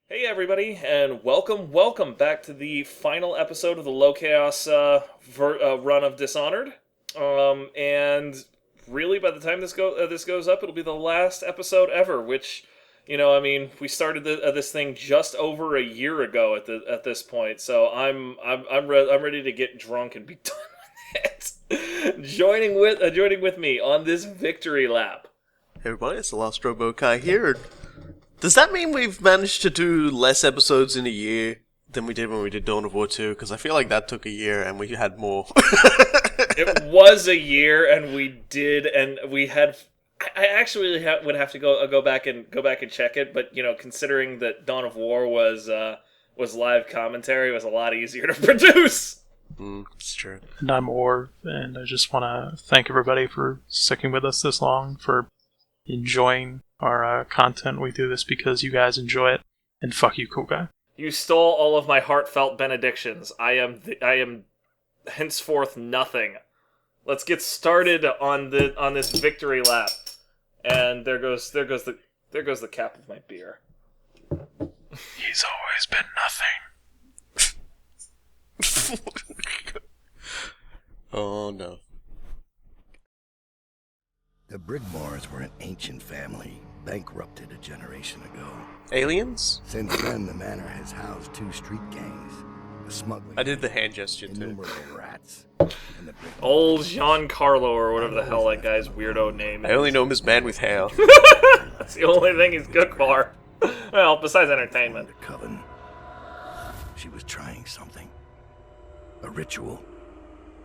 Hey everybody, and welcome back to the final episode of the Low Chaos run of Dishonored. And really, by the time this goes up, it'll be the last episode ever. Which, we started this thing just over a year ago at this point. So I'm ready to get drunk and be done with it. Joining with me on this victory lap. Hey everybody, it's the Last Robo Kai here. Does that mean we've managed to do less episodes in a year than we did when we did Dawn of War 2? Because I feel like that took a year and we had more. It was a year, and we had. I actually would have to go back and check it, but considering that Dawn of War was live commentary, it was a lot easier to produce. It's true. And I'm Orv, and I just want to thank everybody for sticking with us this long, for enjoying our content. We do this because you guys enjoy it, and fuck you, cool guy. You stole all of my heartfelt benedictions. I am henceforth nothing. Let's get started on this victory lap. And there goes the cap of my beer. He's always been nothing. Oh no. The Brigmores were an ancient family, bankrupted a generation ago. Aliens? Since then, the manor has housed two street gangs, the smuggling. I did the hand gesture too. Innumerable rats. And the Old Giancarlo, or whatever the hell that guy's weirdo name is. I only know him as Man with Hair. That's the only thing he's good for. Well, besides entertainment. The coven. She was trying something. A ritual.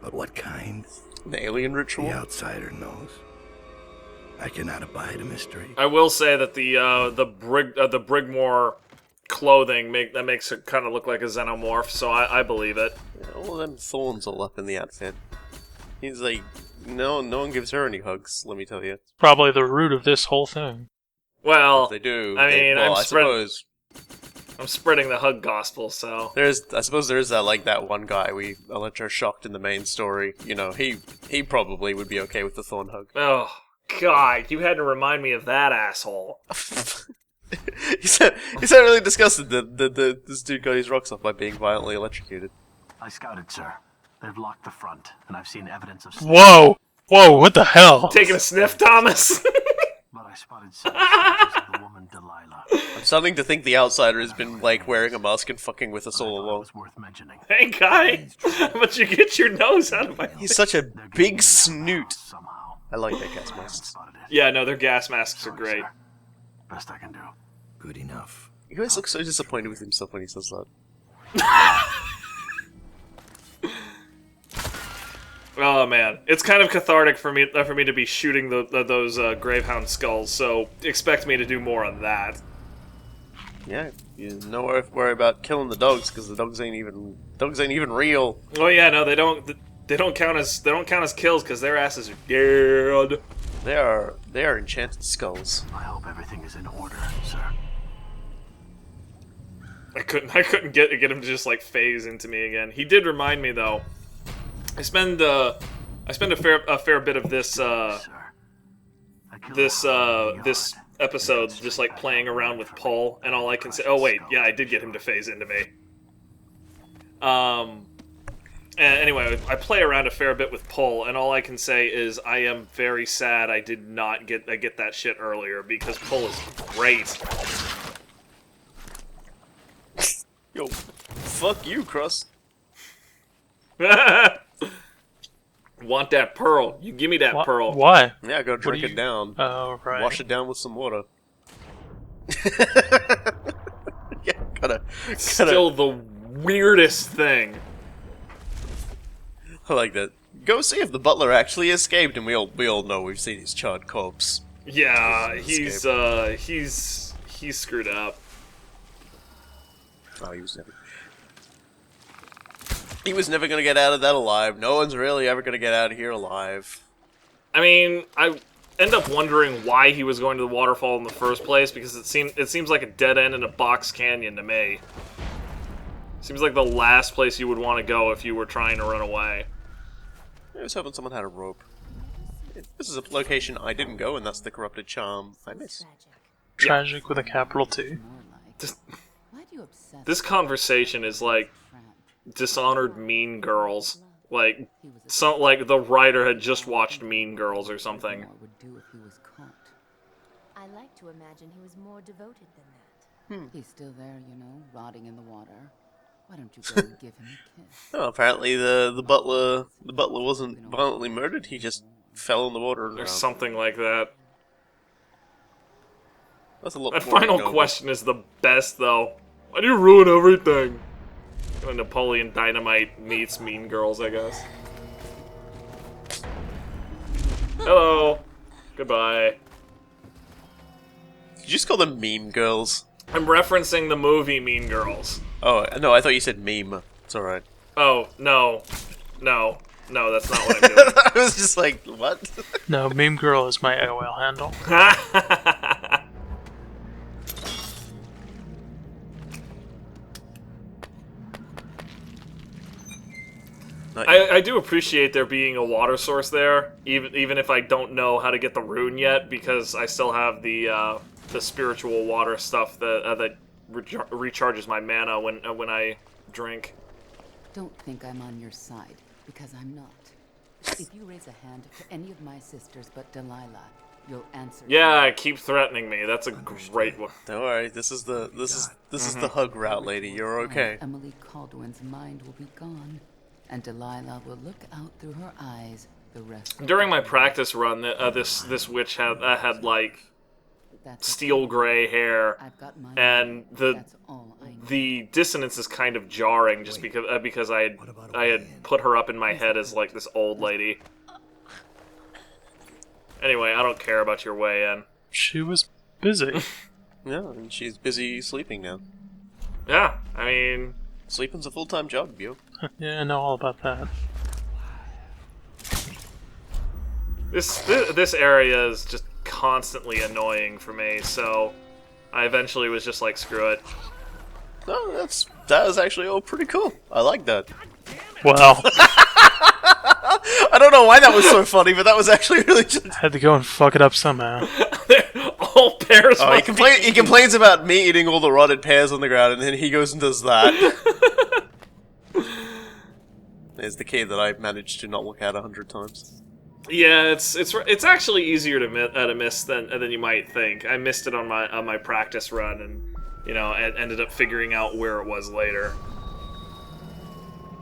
But what kind? An alien ritual? The outsider knows. I cannot abide a mystery. I will say that the Brigmore clothing makes it kind of look like a xenomorph, so I believe it. Yeah, all them thorns all up in the outfit. He's like, no one gives her any hugs, let me tell you. Probably the root of this whole thing. Well, If they do. I suppose I'm spreading the hug gospel, so I suppose there is that one guy we electroshocked in the main story. You know, he probably would be okay with the thorn hug. oh god, you had to remind me of that asshole. He said really disgusted that this dude got his rocks off by being violently electrocuted. I scouted, sir. They've locked the front, and I've seen evidence of... Whoa! Whoa, what the hell? Taking a sniff, Thomas? But I spotted signs of the woman Delilah. I'm starting to think the outsider has been like wearing a mask and fucking with us all It along. was worth mentioning. Hey, guy, but you get your nose out of my... He's such a They're getting big me snoot. somehow. I like that gas I haven't mask. spotted it. Yeah, no, their gas masks are Sorry, great. sir. Best I can do. Good enough. He always looks so disappointed with himself when he says that. Oh man, it's kind of cathartic for me to be shooting those Gravehound skulls. So expect me to do more on that. Yeah, you don't worry about killing the dogs because the dogs ain't even real. Oh yeah, no, they don't count as kills because their asses are dead. They are enchanted skulls. I hope everything is in order, sir. I couldn't get him to just like phase into me again. He did remind me though. I spend a fair bit of this Sir. I killed this the hound in the this yard. episode just like playing around with Paul, and all I can say, oh wait, yeah, I did get him to phase into me. And anyway, I play around a fair bit with Paul, and all I can say is I am very sad I did not get that shit earlier because Paul is great. Yo, fuck you, Cross. Want that pearl? You give me that pearl. Why? Yeah, go drink do it you- down. Oh, right. Wash it down with some water. Yeah, gotta. Still the weirdest thing. I like that. Go see if the butler actually escaped, and we all know we've seen his charred corpse. Yeah, Escape. he's screwed up. Oh, he was never gonna get out of that alive. No one's really ever gonna get out of here alive. I mean, I end up wondering why he was going to the waterfall in the first place because it seems like a dead end in a box canyon to me. Seems like the last place you would want to go if you were trying to run away. I was hoping someone had a rope. This is a location I didn't go, and that's the corrupted charm I miss. Tragic with a capital T. Just, Why you obsessed This conversation is like tramp? Dishonored Mean Girls. Like, like the writer had just watched Mean Girls or something. Brigmore would do if he was caught. I like to imagine he was more devoted than that. He's still there, you know, rotting in the water. Why don't you go and give him a kiss? Oh, apparently the butler wasn't violently murdered. He just fell in the water and Or drowned. something like that. That's a lot. That more final to go question is the best, though. Why do you ruin everything? When Napoleon Dynamite meets Mean Girls, I guess. Hello. Goodbye. Did you just call them meme girls? I'm referencing the movie Mean Girls. Oh, no, I thought you said meme. It's alright. Oh, no. No. No, that's not what I'm doing. I was just like, what? No, Meme Girl is my AOL handle. I do appreciate there being a water source there, even if I don't know how to get the rune yet, because I still have the spiritual water stuff that recharges my mana when I drink. Don't think I'm on your side, because I'm not. If you raise a hand to any of my sisters but Delilah, you'll answer. Yeah, keep threatening me. That's a great one. Don't worry, this is the hug route, lady. You're okay. Emily Caldwin's mind will be gone, and Delilah will look out through her eyes the rest of During the my day. practice run, this witch had like That's steel gray hair, I've got mine. and That's all I know. the dissonance is kind of jarring, just because I had put her up in my head as like this old lady. Anyway, I don't care about your way in. She was busy. Yeah, and she's busy sleeping now. Yeah, I mean, Sleeping's a full-time job, yo. Yeah, I know all about that. this area is just constantly annoying for me, so I eventually was just like, screw it. No, that was actually all pretty cool. I like that. Well, I don't know why that was so funny, but that was actually really just... had to go and fuck it up somehow. All pears. Oh, he complains about me eating all the rotted pears on the ground, and then he goes and does that. There's the key that I've managed to not look at 100 times. Yeah, it's actually easier to miss than you might think. I missed it on my practice run, and I ended up figuring out where it was later.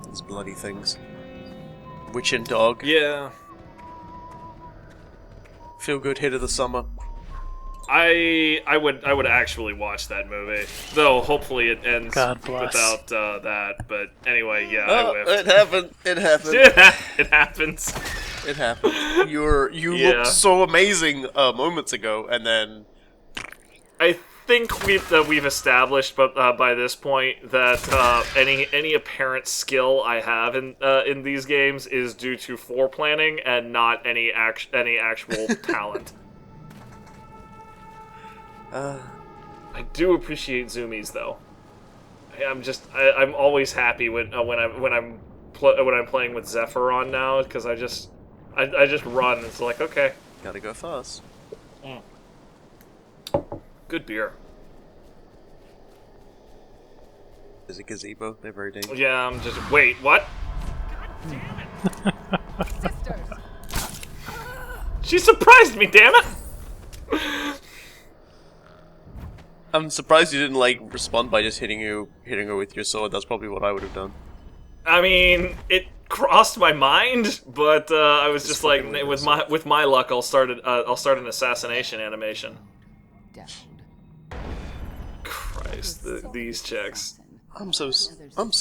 These bloody things. Witch and dog. Yeah, Feel good hit of the summer. I would actually watch that movie, though. Hopefully it ends God bless. without that. But anyway, yeah, I Oh, whiffed. it happened. It happened. It happens. It happened. You Yeah. looked so amazing moments ago, and then I think we've established, but by this point, that any apparent skill I have in these games is due to foreplanning and not any actual talent. I do appreciate zoomies, though. I'm always happy when I'm playing with Zephyr on now, because I just run. It's like, okay, gotta go fast. good beer. There's a gazebo. They're very dangerous. Yeah, I'm just wait. What? Sisters! She surprised me. Damn it! I'm surprised you didn't respond by just hitting her with your sword. That's probably what I would have done. I mean, it crossed my mind, but I was just like, fucking with my luck, I'll start an assassination animation. Downed. Christ, these chicks. I'm so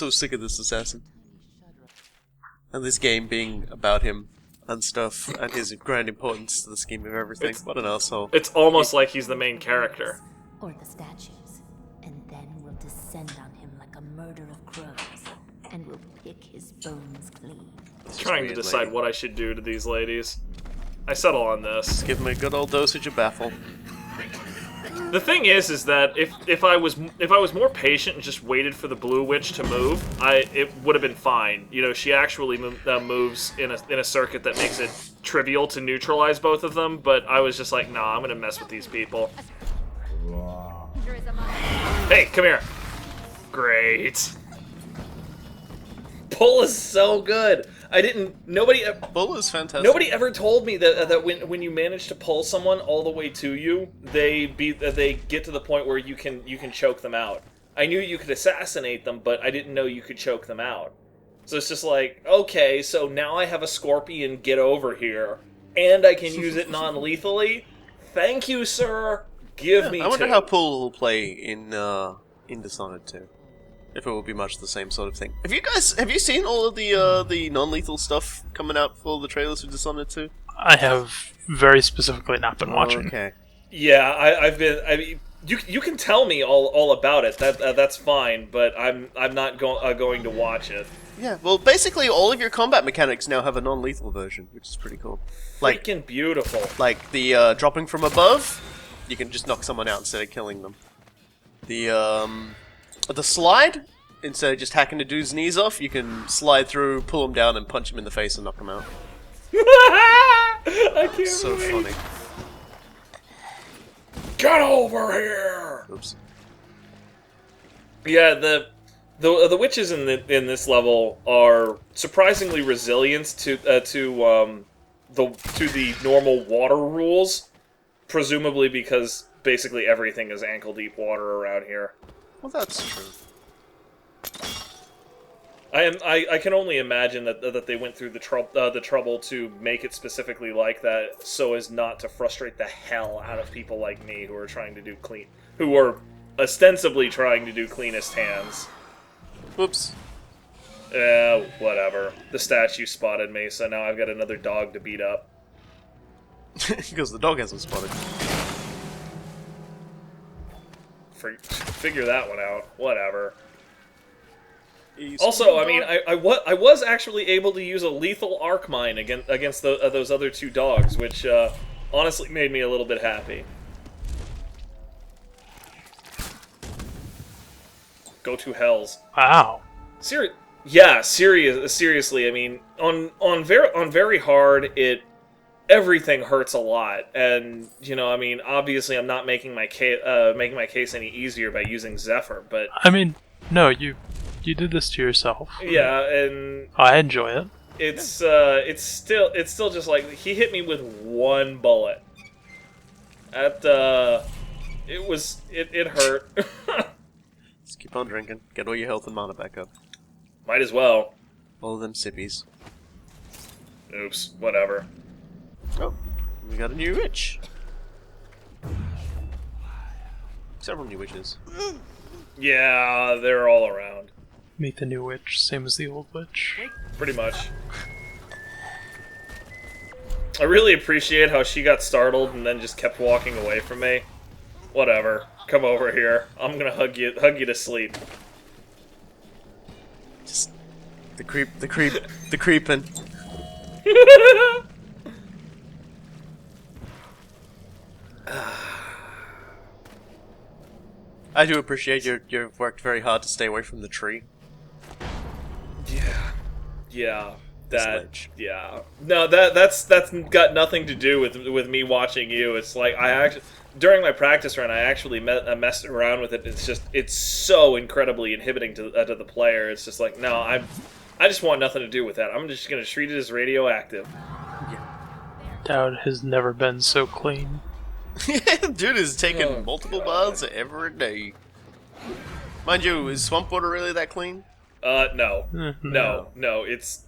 sick of this assassin and this game being about him and stuff and his grand importance to the scheme of everything. What an asshole! It's almost like he's the main character. Or the statues. And then we'll descend on him like a murder of crows. And we'll pick his bones clean. Trying to decide what I should do to these ladies. I settle on this. Give him a good old dosage of baffle. The thing is that if I was more patient and just waited for the blue witch to move, it would have been fine. She actually moves in a circuit that makes it trivial to neutralize both of them. But I was just like, nah, I'm gonna mess with these people. Hey, come here. Great. Pull is so good. Bull is fantastic. Nobody ever told me that when you manage to pull someone all the way to you, they get to the point where you can choke them out. I knew you could assassinate them, but I didn't know you could choke them out. So it's just like, okay, so now I have a scorpion get over here, and I can use it non-lethally? Thank you, sir. Give me I wonder two. how pull will play in Dishonored 2. If it will be much the same sort of thing. Have you seen all of the non-lethal stuff coming out for the trailers for Dishonored 2? I have very specifically not been watching. Okay. Yeah, I've been. I mean, you can tell me all about it. That's fine, but I'm not going to watch it. Yeah, well, basically all of your combat mechanics now have a non-lethal version, which is pretty cool. Like, Freaking beautiful. like the dropping from above, you can just knock someone out instead of killing them. The slide, instead of just hacking the dude's knees off, you can slide through, pull him down, and punch him in the face and knock him out. I can't So wait. funny. Get over here! Oops. Yeah, the witches in this level are surprisingly resilient to the normal water rules, presumably because basically everything is ankle deep water around here. Well, that's true. I can only imagine that they went through the trouble to make it specifically like that, so as not to frustrate the hell out of people like me who are ostensibly trying to do cleanest hands. Whoops. Whatever. The statue spotted me, so now I've got another dog to beat up. Because the dog hasn't spotted. Figure that one out. Whatever. He's Also, I mean, I was actually able to use a lethal arc mine against those other two dogs, which honestly made me a little bit happy. Go to hells. Wow. Seriously. I mean, on very hard, everything hurts a lot, and I mean, obviously, I'm not making my case any easier by using Zephyr, but I mean, no, you did this to yourself. yeah, and I enjoy it. it's still just like he hit me with one bullet. It hurt. Just keep on drinking. Get all your health and mana back up. Might as well. All of them sippies. Oops, whatever. Oh, we got a new witch. Several new witches. Yeah, they're all around. Meet the new witch, same as the old witch. Pretty much. I really appreciate how she got startled and then just kept walking away from me. Whatever. Come over here. I'm gonna hug you to sleep. Just the creeping. I do appreciate you've worked very hard to stay away from the tree. Yeah. Sledge. Yeah. No, that's got nothing to do with me watching you. It's like during my practice run, I actually messed around with it. It's so incredibly inhibiting to the player. It's just like, no, I just want nothing to do with that. I'm just gonna treat it as radioactive. Dowd has never been so clean. Dude is taking multiple baths every day. Mind you, is swamp water really that clean? No. No, it's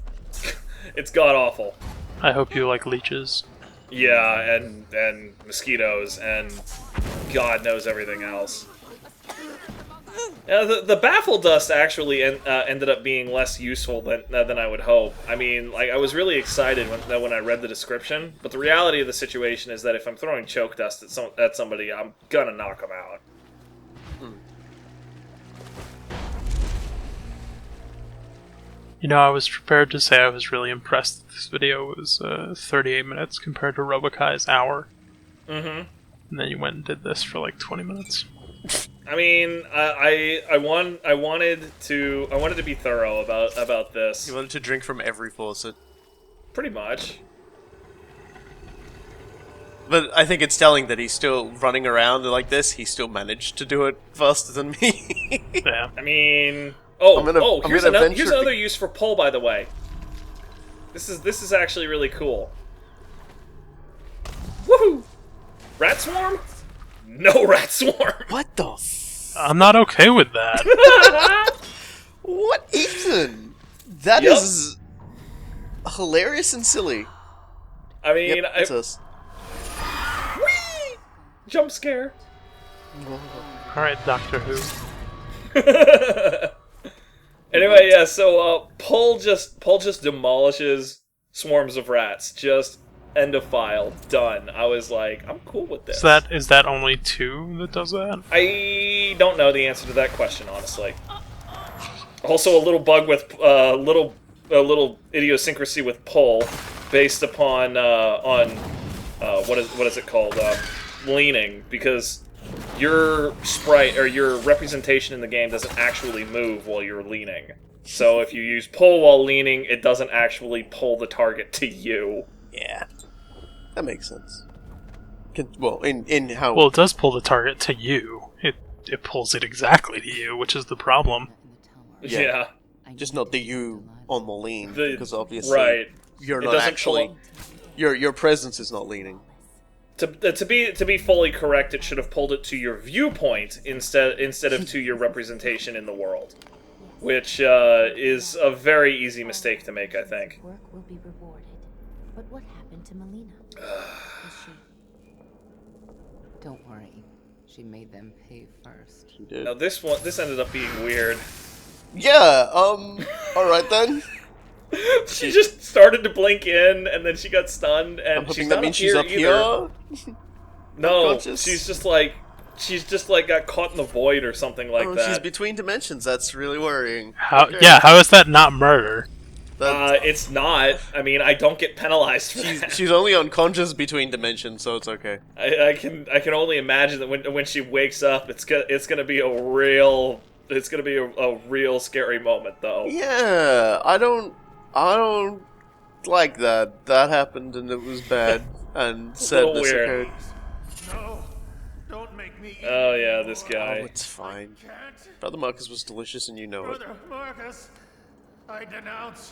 god awful. I hope you like leeches. Yeah, and mosquitoes and God knows everything else. The baffle dust actually ended up being less useful than I would hope. I mean, like, I was really excited when I read the description, but the reality of the situation is that if I'm throwing choke dust at somebody, I'm gonna knock them out. I was prepared to say I was really impressed that this video was 38 minutes compared to Robokai's hour. Mm-hmm. And then you went and did this for like 20 minutes. I mean, I wanted to be thorough about this. You wanted to drink from every faucet. Pretty much. But I think it's telling that he's still running around like this. He still managed to do it faster than me. Yeah. I mean, here's another use for pull, by the way. This is actually really cool. Woohoo! Rat swarm? No rat swarm. What the? I'm not okay with that. What, Ethan? That is hilarious and silly. I mean, Yep, it's us. Whee! Jump scare. Alright, Doctor Who. Anyway, yeah. So pull just demolishes swarms of rats. Just end of file. Done. I was like, I'm cool with this. Is that only 2 that does that? I don't know the answer to that question, honestly. Also, a little bug with a little idiosyncrasy with pull, based upon what is it called? Leaning, because your sprite or your representation in the game doesn't actually move while you're leaning. So if you use pull while leaning, it doesn't actually pull the target to you. Yeah, that makes sense. Well, in how... Well, it does pull the target to you. It pulls it exactly to you, which is the problem. Yeah. Just not the you on the lean, because obviously right. You're It not doesn't actually... pull- Your presence is not leaning. To be fully correct, it should have pulled it to your viewpoint instead of to your representation in the world, which is a very easy mistake to make, I think. Work will be rewarded. But what happened to Melina? Is she... Don't worry. She made them pay first. She did. Now this ended up being weird. Yeah, alright then. She just started to blink in, and then she got stunned, and I'm hoping she's that not means up she's here up either. here. No, Unconscious? she's just like got caught in the void or something like Oh, that. she's between dimensions. That's really worrying. How? Okay. Yeah, how is that not murder? It's not. I mean, I don't get penalized for that. She's only unconscious between dimensions, so it's okay. I can only imagine that when she wakes up, it's gonna be a real scary moment, though. Yeah, I don't like that. That happened and it was bad, and sadness weird. occurred. No, don't make me eat Oh yeah, this Oh, guy. it's fine. Can't. Brother Marcus was delicious, and you know it. Brother Marcus, I denounce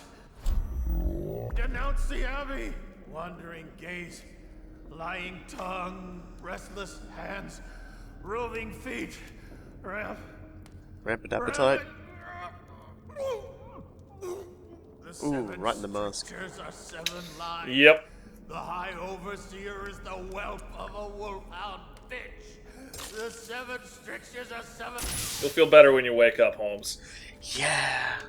the Abbey. Wandering gaze, lying tongue, restless hands, roving feet, Rampant appetite. The Ooh, seven right in the mask. strictures are 7 lives. Yep. The High Overseer is the whelp of a wolfhound bitch. The 7 strictures are 7. You'll feel better when you wake up, Holmes. Yeah.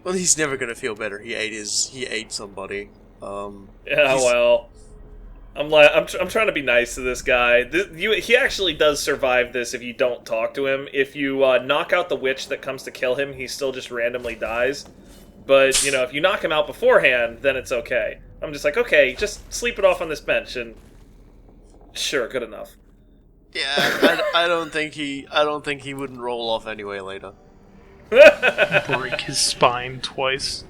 Well, he's never gonna feel better. He ate somebody. Yeah, well, I'm trying to be nice to this guy. He actually does survive this if you don't talk to him. If you knock out the witch that comes to kill him, he still just randomly dies. But, you know, if you knock him out beforehand, then it's okay. I'm just like, okay, just sleep it off on this bench, and sure, good enough. Yeah, I don't think he wouldn't roll off anyway later. Break his spine twice.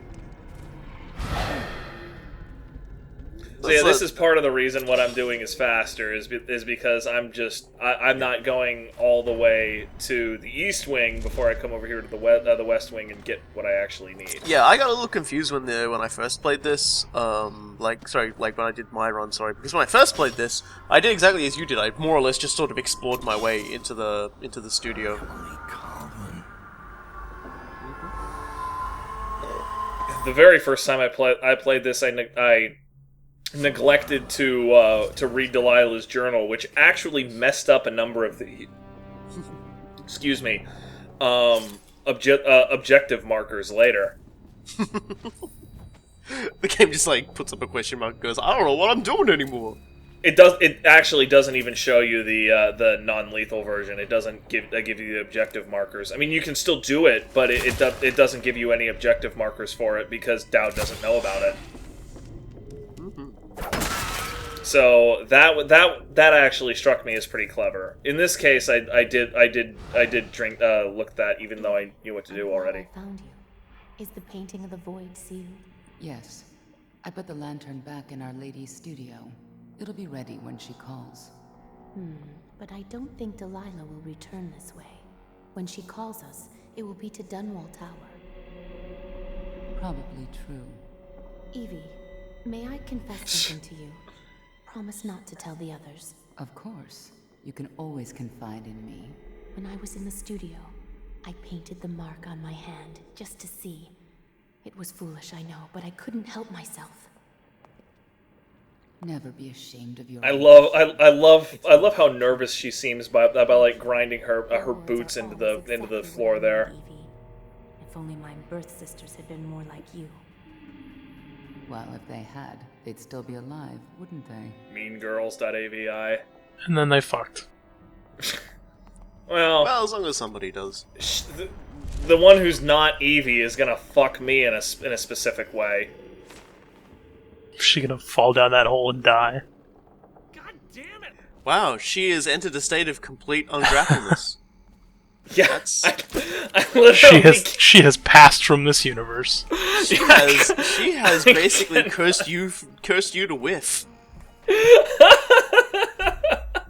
So yeah, this is part of the reason what I'm doing is faster, is because I'm not going all the way to the East Wing before I come over here to the West Wing and get what I actually need. Yeah, I got a little confused when I first played this. When I did my run, because when I first played this, I did exactly as you did. I more or less just sort of explored my way into the studio. The very first time I played this, I neglected to read Delilah's journal, which actually messed up a number of the excuse me objective markers later. The game just puts up a question mark and goes, I don't know what I'm doing anymore. It actually doesn't even show you the non-lethal version. It doesn't give you the objective markers. I mean, you can still do it, but it doesn't give you any objective markers for it because Dowd doesn't know about it. So that actually struck me as pretty clever. In this case, I did look at that, even though I knew what to do already. I found you. Is the painting of the void sealed? Yes. I put the lantern back in Our Lady's studio. It'll be ready when she calls. But I don't think Delilah will return this way. When she calls us, it will be to Dunwall Tower. Probably true. Evie, may I confess something to you? Promise not to tell the others. Of course. You can always confide in me. When I was in the studio, I painted the mark on my hand just to see. It was foolish, I know, but I couldn't help myself. Never be ashamed of your. I love how nervous she seems by like grinding her boots into the floor there. Evie. If only my birth sisters had been more like you. Well, if they had, they'd still be alive, wouldn't they? Meangirls.avi. And then they fucked. Well, as long as somebody does. The one who's not Evie is gonna fuck me in a specific way. Is she gonna fall down that hole and die? God damn it! Wow, she has entered a state of complete ungrappleness. Yeah, I literally... She has passed from this universe. She has basically cursed you to whiff.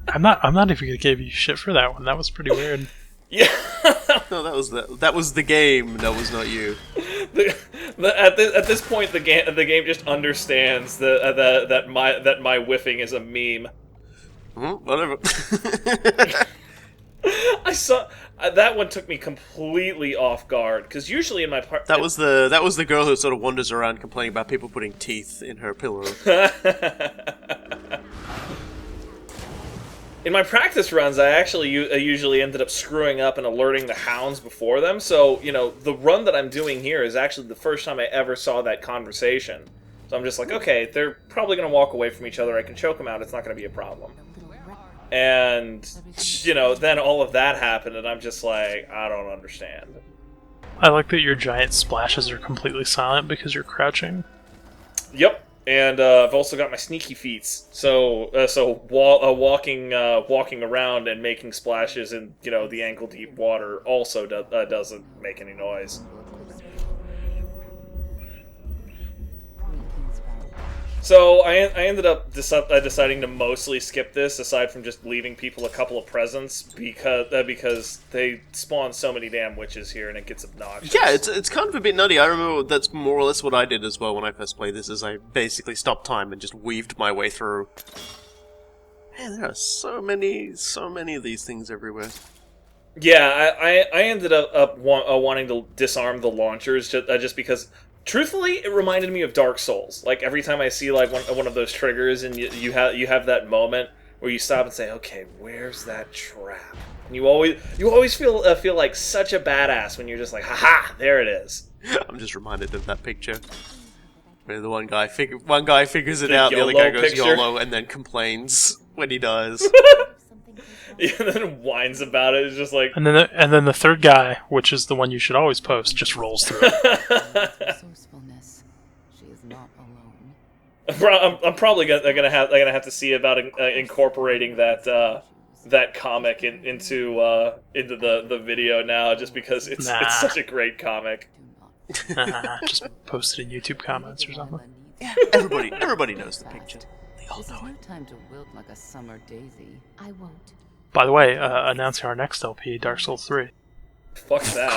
I'm not even gonna give you shit for that one. That was pretty weird. Yeah. No, that was the game. That was not you. At this point, the game just understands that my whiffing is a meme. Whatever. I saw that one took me completely off guard because usually in my part that was the girl who sort of wanders around complaining about people putting teeth in her pillow. In my practice runs, I actually usually ended up screwing up and alerting the hounds before them. So, you know, the run that I'm doing here is actually the first time I ever saw that conversation. So I'm just like, okay, they're probably going to walk away from each other. I can choke them out. It's not going to be a problem. And, you know, then all of that happened, and I'm just like, I don't understand. I like that your giant splashes are completely silent because you're crouching. Yep. And I've also got my sneaky feats, so walking around and making splashes in the ankle deep water also doesn't make any noise. So I ended up deciding to mostly skip this, aside from just leaving people a couple of presents because they spawn so many damn witches here and it gets obnoxious. Yeah, it's kind of a bit nutty. I remember that's more or less what I did as well when I first played this. Is I basically stopped time and just weaved my way through. Man, there are so many of these things everywhere. Yeah, I ended up wanting to disarm the launchers just because. Truthfully, it reminded me of Dark Souls. Like every time I see like one of those triggers, and you have that moment where you stop and say, "Okay, where's that trap?" And you always feel like such a badass when you're just like, "Ha-ha, there it is." I'm just reminded of that picture where the one guy figures it out, the other guy goes picture. YOLO, and then complains when he dies. Yeah, and then whines about it. It's just like, and then the third guy, which is the one you should always post, just rolls through it. Resourcefulness. She is not alone. I'm probably gonna have to see about incorporating that comic into the video now, just because it's such a great comic. Just post it in YouTube comments or something. Yeah, everybody knows the picture. They all know No it. time to wilt like a summer daisy. I won't. By the way, announcing our next LP, Dark Souls 3. Fuck that.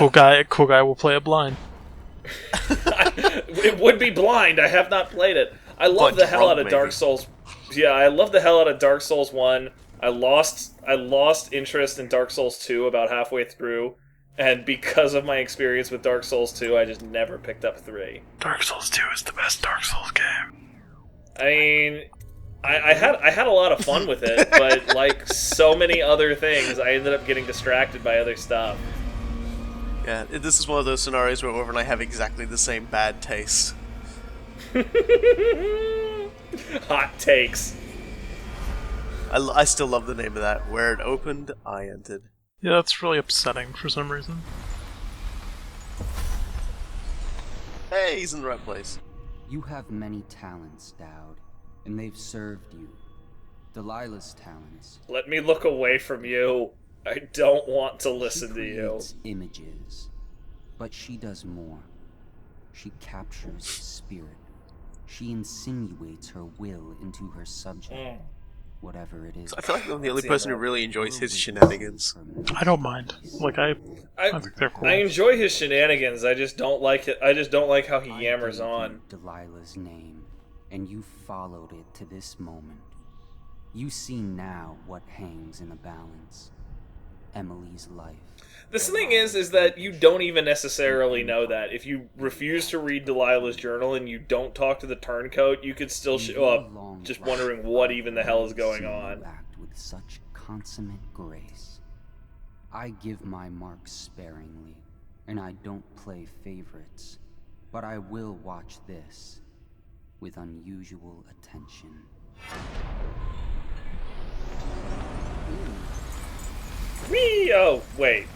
Cool guy will play it blind. It would be blind. I have not played it. I love the hell out of Dark Souls. Yeah, I love the hell out of Dark Souls 1. I lost interest in Dark Souls 2 about halfway through, and because of my experience with Dark Souls 2, I just never picked up 3. Dark Souls 2 is the best Dark Souls game. I mean, I had a lot of fun with it, but like so many other things, I ended up getting distracted by other stuff. Yeah, this is one of those scenarios where Orv and I have exactly the same bad taste. Hot takes. I still love the name of that. Where it opened, I entered. Yeah, that's really upsetting for some reason. Hey, he's in the right place. You have many talents, Dowd, and they've served you. Delilah's talents. Let me look away from you. I don't want to listen to you. She creates images, but she does more. She captures spirit. She insinuates her will into her subject, whatever it is. I feel like I'm the only person who really enjoys his shenanigans. I don't mind. Like I think they're cool. I enjoy his shenanigans. I just don't like it. I just don't like how he yammers I gave on. you Delilah's name, and you followed it to this moment. You see now what hangs in the balance. Emily's life. The thing is that you don't even necessarily know that. If you refuse to read Delilah's journal and you don't talk to the turncoat, you could still show up just wondering what even the hell is going on. You act with such consummate grace. I give my marks sparingly, and I don't play favorites, but I will watch this with unusual attention. Whee! Oh, wait.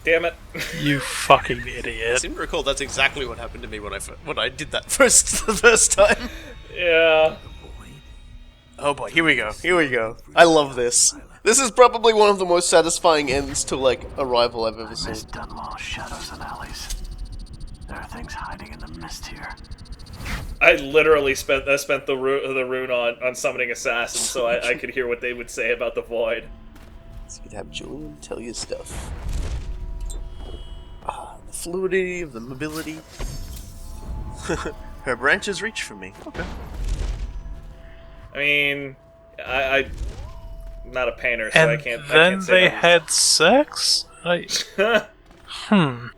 Damn it. You fucking I idiot. seem to recall that's exactly what happened to me when I did that the first time. Yeah. Oh boy, here we go. I love this. This is probably one of the most satisfying ends to, like, a rival I've ever I seen. miss Dunlaw's shadows and alleys. There are things hiding in the mist here. I literally spent the rune on summoning assassins so I could hear what they would say about the void. So you could have Julian tell you stuff. The fluidity of the mobility. Her branches reach for me. Okay. I mean, I'm not a painter, so And I can't. then they that. had sex?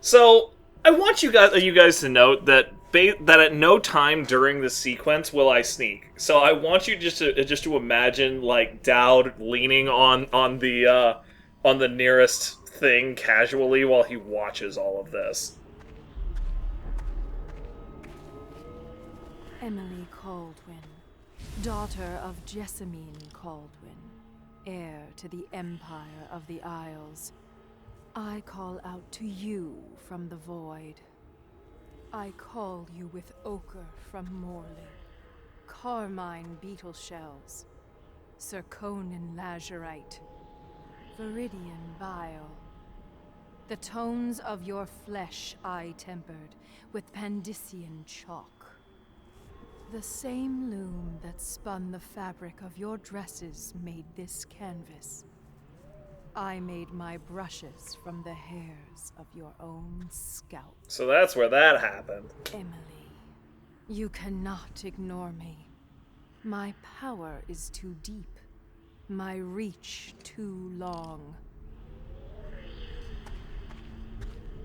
So I want you guys to note that at no time during the sequence will I sneak. So I want you just to imagine like Dowd leaning on the nearest thing casually while he watches all of this. Emily Caldwin, daughter of Jessamine Caldwin, heir to the Empire of the Isles. I call out to you from the void. I call you with ochre from Morley, carmine beetle shells, zirconin lazurite, viridian bile. The tones of your flesh I tempered with Pandician chalk. The same loom that spun the fabric of your dresses made this canvas. I made my brushes from the hairs of your own scalp. So that's where that happened. Emily, you cannot ignore me. My power is too deep. My reach too long.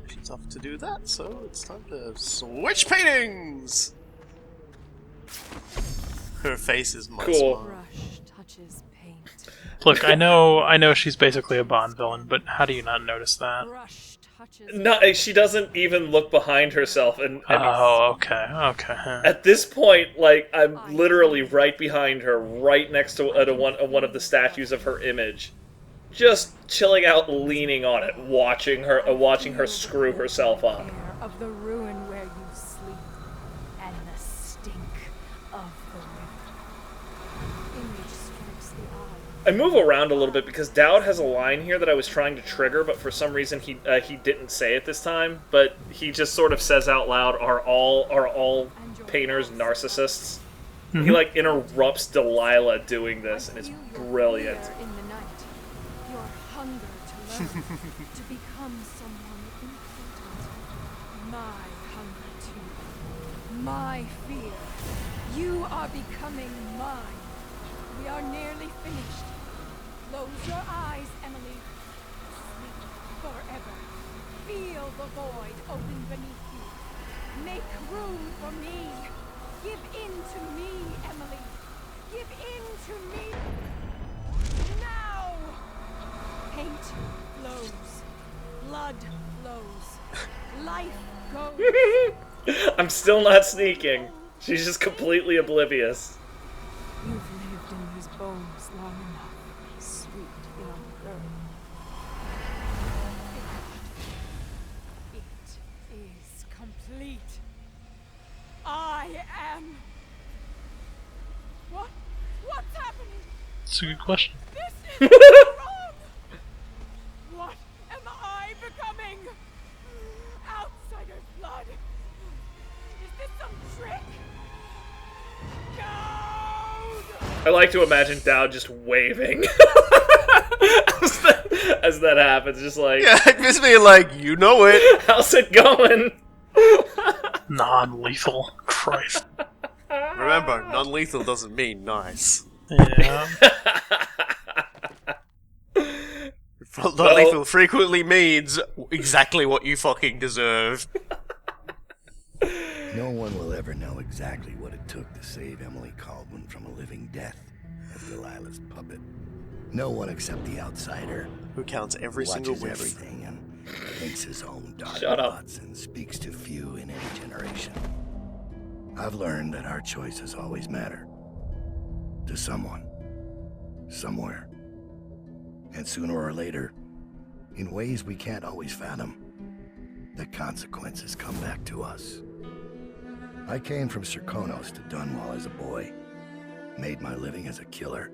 She's off to do that, so it's time to switch paintings! Her face is my Cool. smile. Brush touches paint. Look, I know she's basically a Bond villain, but how do you not notice that? Brush touches No, she doesn't even look behind herself, and I mean, Oh, okay. at this point, like I'm literally right behind her, right next to one of the statues of her image, just chilling out, leaning on it, watching her screw herself up. air of the ruin where you sleep, and the stink of the river. Image strikes the eye. I move around a little bit because Dowd has a line here that I was trying to trigger, but for some reason he didn't say it this time. But he just sort of says out loud, "Are all painters narcissists?" He like interrupts Delilah doing this, and it's brilliant. Fear in the night. Your hunger to learn, to become someone important. My hunger too. My fear. You are becoming mine. We are nearly finished. Close your eyes, Emily. Sleep forever. Feel the void open beneath you. Make room for me. Give in to me, Emily. Give in to me. Now! Paint flows. Blood flows. Life goes. I'm still not sneaking. She's just completely oblivious. You've lived in these bones long enough, sweet young girl. It is complete. I am... What's happening? It's a good question. This is wrong! What am I becoming? Outsider's blood? Is this some trick? I like to imagine Dowd just waving as that happens, just like, Yeah, it's me like, you know it. how's it going? Non-lethal. Christ. Remember, non-lethal doesn't mean nice. Yeah. Non-lethal frequently means exactly what you fucking deserve. No one will ever know exactly what it took to save Emily Caldwin from a living death as Delilah's puppet. No one except the outsider, Who counts every single watches whiff. everything and thinks his own dark Shut up. thoughts and speaks to few in any generation. I've learned that our choices always matter. To someone. Somewhere. And sooner or later, in ways we can't always fathom, the consequences come back to us. I came from Serkonos to Dunwall as a boy. Made my living as a killer.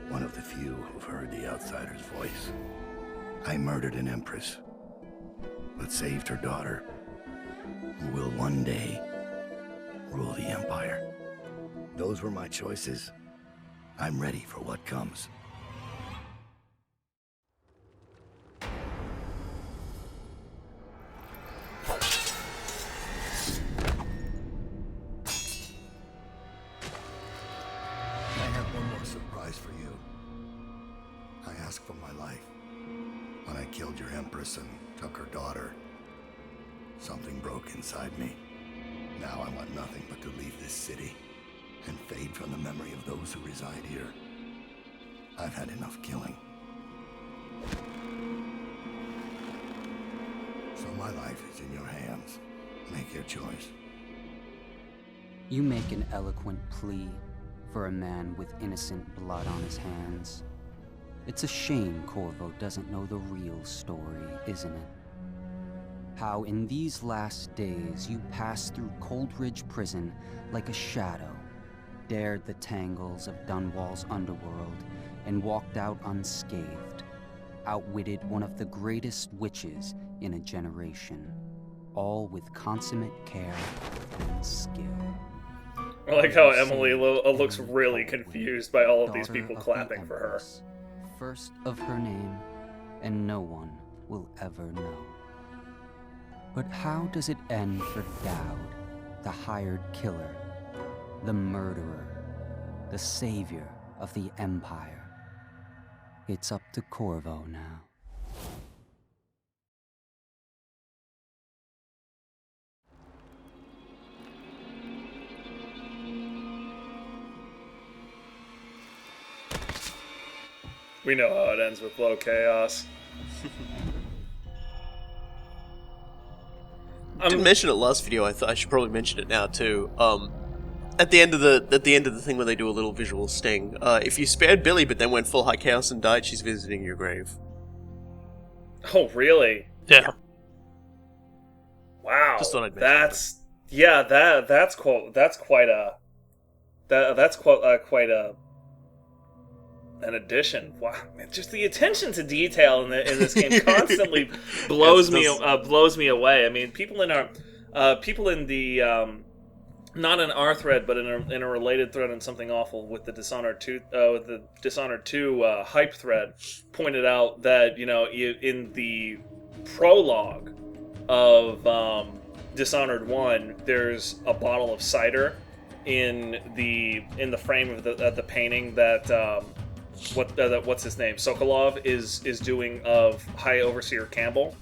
One of the few who've heard the outsider's voice. I murdered an empress, but saved her daughter, who will one day rule the Empire. Those were my choices. I'm ready for what comes. I have one more surprise for you. I asked for my life. When I killed your empress and took her daughter, something broke inside me. Now I want nothing but to leave this city and fade from the memory of those who reside here. I've had enough killing. So my life is in your hands. Make your choice. You make an eloquent plea for a man with innocent blood on his hands. It's a shame Corvo doesn't know the real story, isn't it? How in these last days you passed through Coldridge Prison like a shadow, dared the tangles of Dunwall's underworld, and walked out unscathed, outwitted one of the greatest witches in a generation, all with consummate care and skill. I like how Emily looks really confused by all of these people clapping for her. First of her name, and no one will ever know. But how does it end for Dowd, the hired killer, the murderer, the savior of the Empire? It's up to Corvo now. We know how it ends with low chaos. I didn't mention it last video. I thought I should probably mention it now too. At the end of the thing where they do a little visual sting, if you spared Billy but then went full high chaos and died, she's visiting your grave. Oh, really? Yeah. Wow. Just thought I'd mention that's quite an addition. Wow, man, just the attention to detail in this game constantly blows me away. I mean, people in the not in our thread, but in a related thread on Something Awful with the Dishonored 2 hype thread, pointed out that in the prologue of Dishonored 1, there's a bottle of cider in the frame of the painting that what's his name, Sokolov is doing of High Overseer Campbell,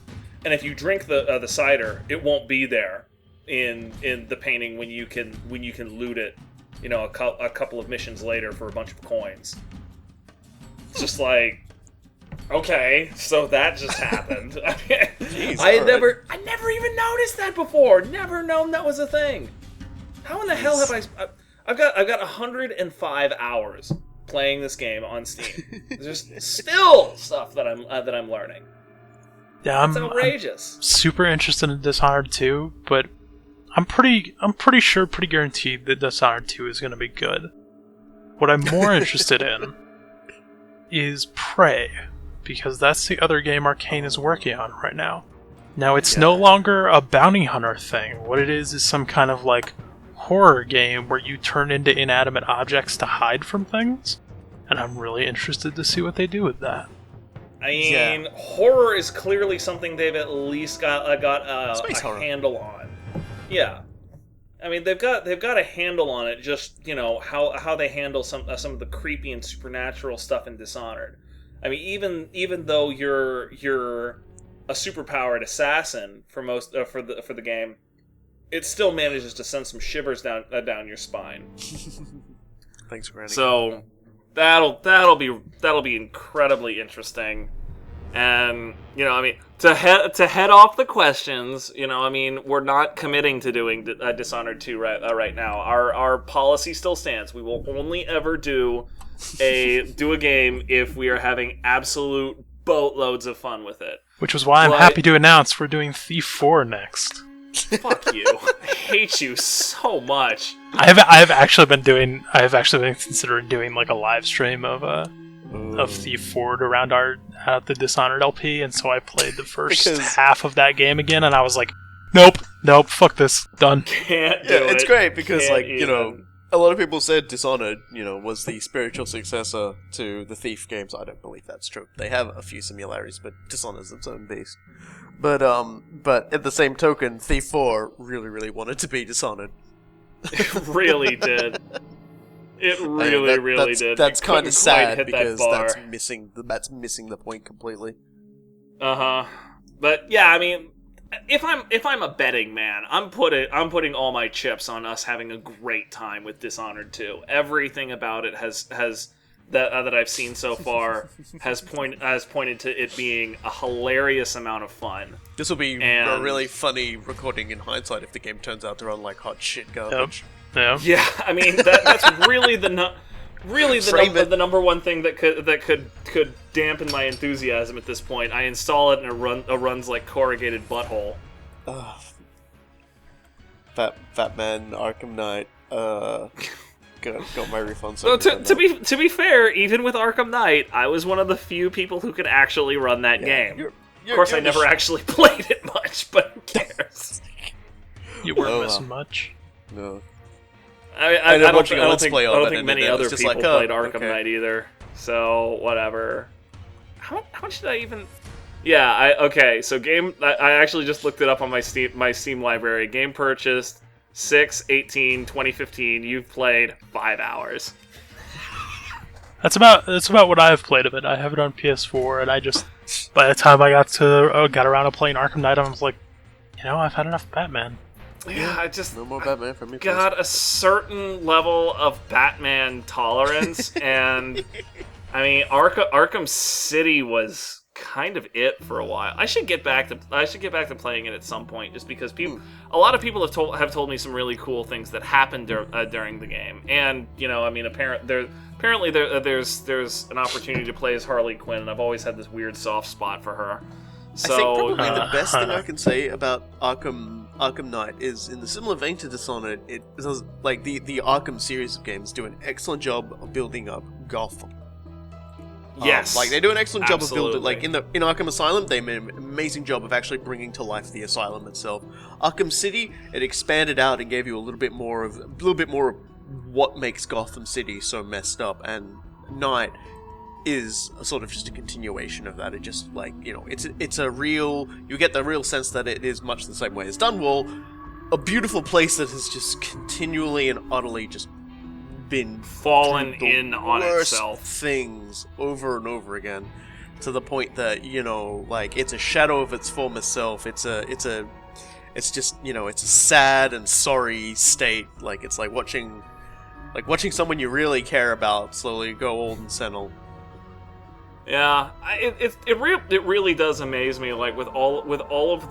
and if you drink the cider, it won't be there in the painting when you can loot it, a couple of missions later for a bunch of coins. It's just like, okay, so that just happened. Jeez, I never even noticed that before. Never known that was a thing. How in the hell have I've got 105 hours playing this game on Steam. There's still stuff that I'm learning. Yeah, It's outrageous. I'm super interested in Dishonored 2, but I'm pretty guaranteed that Dishonored 2 is going to be good. What I'm more interested in is Prey, because that's the other game Arcane is working on right now. Now, it's no longer a bounty hunter thing. What it is some kind of like horror game where you turn into inanimate objects to hide from things, and I'm really interested to see what they do with that. I mean, horror is clearly something they've at least got a handle on. Yeah, I mean they've got a handle on it. Just how they handle some of the creepy and supernatural stuff in Dishonored. I mean, even though you're a superpowered assassin for most for the game, it still manages to send some shivers down your spine. Thanks, Granny. So that'll be incredibly interesting. And I mean, to head off the questions, I mean, we're not committing to doing Dishonored 2 right now. Our policy still stands. We will only ever do a game if we are having absolute boatloads of fun with it. Which is why I'm happy to announce we're doing Thief 4 next. Fuck you! I hate you so much. I've actually been considering doing like a live stream of Thief 4 around the Dishonored LP, and so I played the first half of that game again, and I was like, nope, fuck this, done. Can't do it. It's great because a lot of people said Dishonored, was the spiritual successor to the Thief games. I don't believe that's true. They have a few similarities, but Dishonored's its own beast. But at the same token, Thief 4 really, really wanted to be Dishonored. It really did. It really did. That's kind of sad because that's missing the point completely. But yeah, I mean, if I'm a betting man, I'm putting all my chips on us having a great time with Dishonored 2. Everything about it has that I've seen so far has pointed to it being a hilarious amount of fun. This will be a really funny recording in hindsight if the game turns out to run like hot shit garbage. Yeah, I mean that's really the number one thing that could dampen my enthusiasm at this point. I install it and it runs like corrugated butthole. Batman Arkham Knight. Got my refund. So to be fair, even with Arkham Knight, I was one of the few people who could actually run that game. Of course, I never actually played it much, but who cares? You weren't missing much. No. I don't think many other people played Arkham Knight either. So whatever. How much did I even? Yeah. So I actually just looked it up on my Steam library. Game purchased 6/18/2015. You've played 5 hours. That's about what I've played of it. I have it on PS4, and I just by the time I got around to playing Arkham Knight, I was like, I've had enough Batman. Yeah, I just no more Batman for me. Got a certain level of Batman tolerance, and I mean, Arkham City was kind of it for a while. I should get back to playing it at some point, just because a lot of people have told me some really cool things that happened during the game, and I mean, apparently there's an opportunity to play as Harley Quinn, and I've always had this weird soft spot for her. So, I think probably the best thing I can say about Arkham Knight is, in the similar vein to Dishonored, it does, like the Arkham series of games do an excellent job of building up Gotham. Yes, they do an excellent job of building. Like in Arkham Asylum, they made an amazing job of actually bringing to life the asylum itself. Arkham City, it expanded out and gave you a little bit more of what makes Gotham City so messed up, and Knight is sort of just a continuation of that. It just it's a real. You get the real sense that it is much the same way as Dunwall, a beautiful place that has just continually and utterly just been fallen in on itself. Things over and over again, to the point that it's a shadow of its former self. It's just it's a sad and sorry state. It's like watching someone you really care about slowly go old and senile. Yeah, it really does amaze me. Like with all of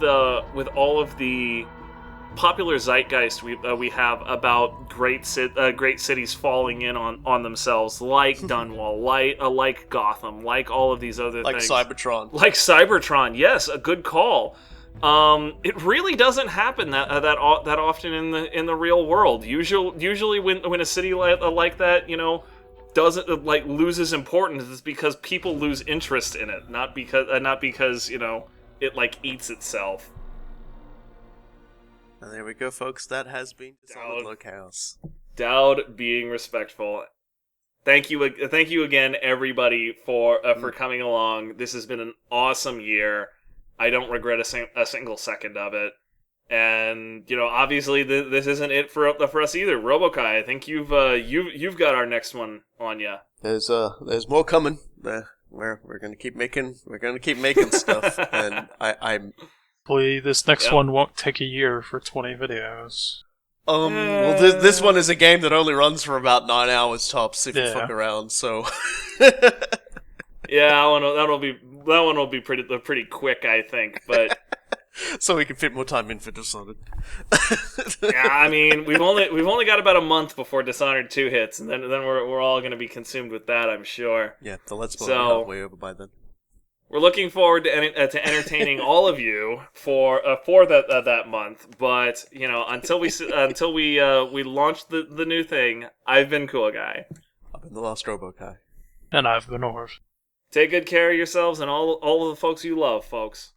the popular zeitgeist we have about great cities falling in on themselves, like Dunwall, like Gotham, like all of these other things, like Cybertron. Yes, a good call. It really doesn't happen that often in the real world. Usually when a city like that doesn't loses importance, it's because people lose interest in it, not because it eats itself. And there we go, folks. That has been Dishonored Low Chaos. Dowd being respectful. Thank you again, everybody, for coming along. This has been an awesome year. I don't regret a single second of it. And obviously, this isn't it for us either. Robokai, I think you've got our next one on ya. There's more coming. We're gonna keep making stuff, and I'm. Hopefully, this next one won't take a year for 20 videos. Well, this one is a game that only runs for about 9 hours tops if you fuck around. So. Yeah, that one will be pretty quick, I think, but. So we can fit more time in for Dishonored. Yeah, I mean, we've only got about a month before Dishonored 2 hits, and then we're all going to be consumed with that, I'm sure. Yeah, the Let's Play will be halfway over by then. We're looking forward to entertaining all of you for that month. But until we launch the new thing, I've been Cool Guy. I've been the Lost Robokai. And I've been Orv. Take good care of yourselves and all of the folks you love, folks.